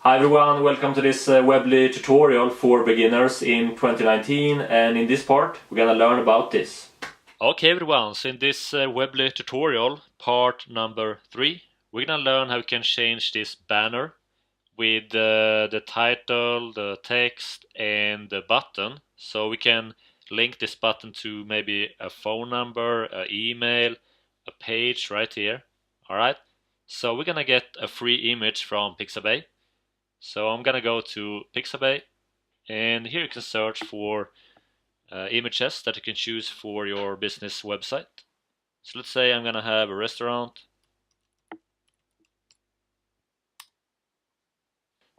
Hi everyone, welcome to this Weebly tutorial for beginners in 2019, and in this part we're gonna learn about this. Okay everyone, so in this Weebly tutorial, part number 3, we're gonna learn how we can change this banner with the title, the text and the button. So we can link this button to maybe a phone number, an email, a page right here. Alright, so we're gonna get a free image from Pixabay. So I'm gonna go to Pixabay, and here you can search for images that you can choose for your business website. So let's say I'm gonna have a restaurant.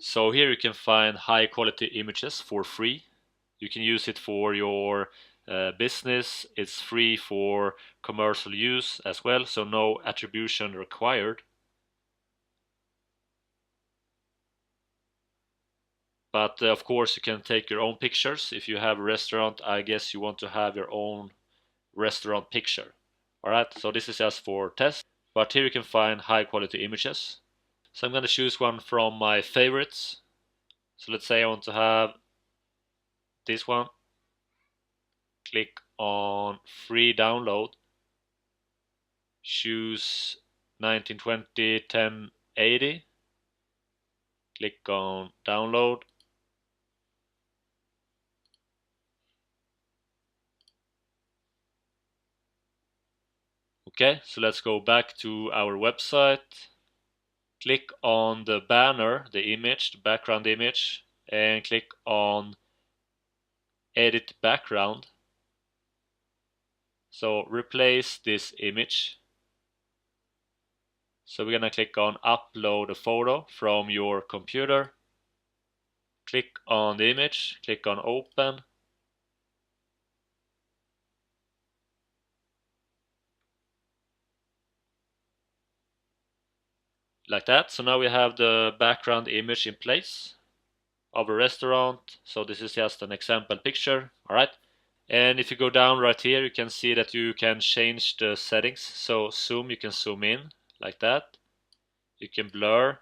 So here you can find high quality images for free. You can use it for your business. It's free for commercial use as well, so no attribution required. But of course you can take your own pictures. If you have a restaurant, I guess you want to have your own restaurant picture. Alright, so this is just for test, but here you can find high quality images. So I'm going to choose one from my favorites. So let's say I want to have this one. Click on free download. Choose 1920 1080. Click on download. Okay, so let's go back to our website. Click on the banner, the image, the background image, and click on edit background. So replace this image. So we're gonna click on upload a photo from your computer. Click on the image, click on open. Like that. So now we have the background image in place of a restaurant. So this is just an example picture. Alright. And if you go down right here, you can see that you can change the settings. So zoom, you can zoom in like that. You can blur.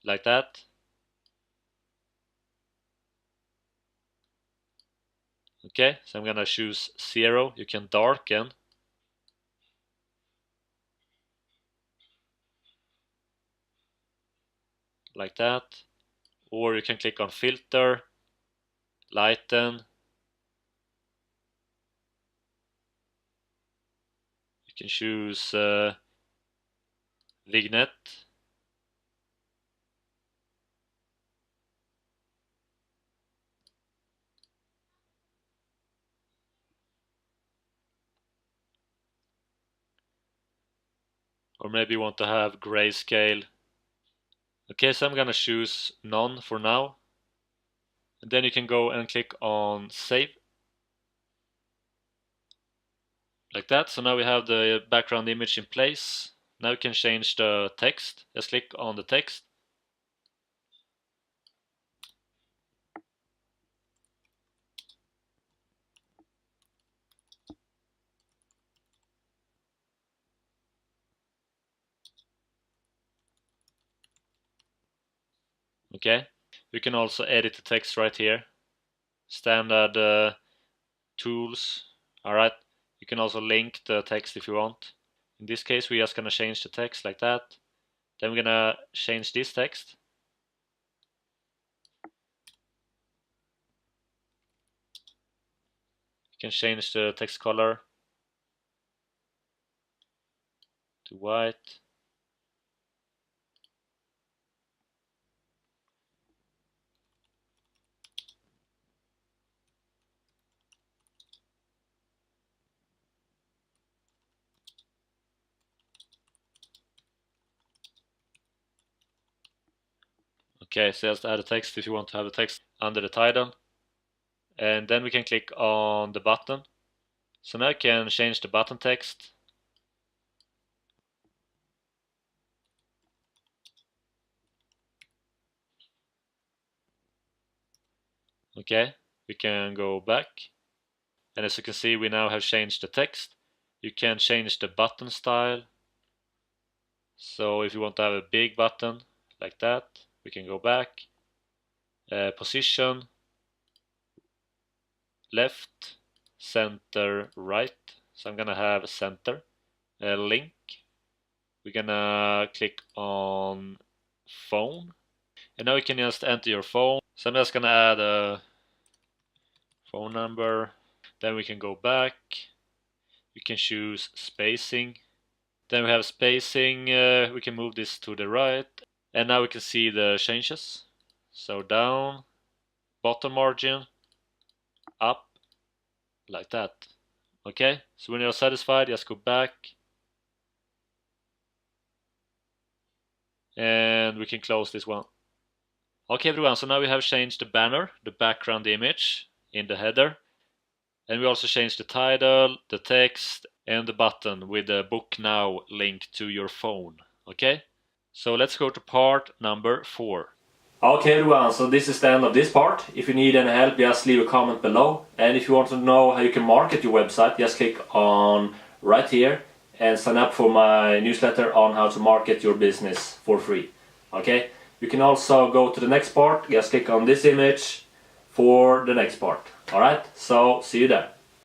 Like that. Okay, so I'm gonna choose 0. You can darken. Like that. Or you can click on filter, lighten. You can choose vignette. Or maybe you want to have grayscale. Okay, so I'm gonna choose none for now. And then you can go and click on save. Like that. So now we have the background image in place. Now we can change the text. Just click on the text. Okay. You can also edit the text right here. Standard tools. Alright. You can also link the text if you want. In this case, we're just gonna change the text like that. Then we're gonna change this text. You can change the text color to white. Okay, so just add a text if you want to have a text under the title. And then we can click on the button. So now I can change the button text. Okay, we can go back. And as you can see, we now have changed the text. You can change the button style. So if you want to have a big button like that, we can go back. Position, left, center, right. So I'm gonna have center. Link. We're gonna click on phone. And now you can just enter your phone. So I'm just gonna add a phone number. Then we can go back. You can choose spacing. Then we have spacing. We can move this to the right. And now we can see the changes. So down, bottom margin, up, like that. Okay, so when you're satisfied, just go back. And we can close this one. Okay everyone, so now we have changed the banner, the background image in the header. And we also changed the title, the text, and the button with the book now link to your phone. Okay? So let's go to part number 4. Okay everyone, so this is the end of this part. If you need any help, just leave a comment below. And if you want to know how you can market your website, just click on right here and sign up for my newsletter on how to market your business for free. Okay? You can also go to the next part, just click on this image for the next part. Alright, so see you there.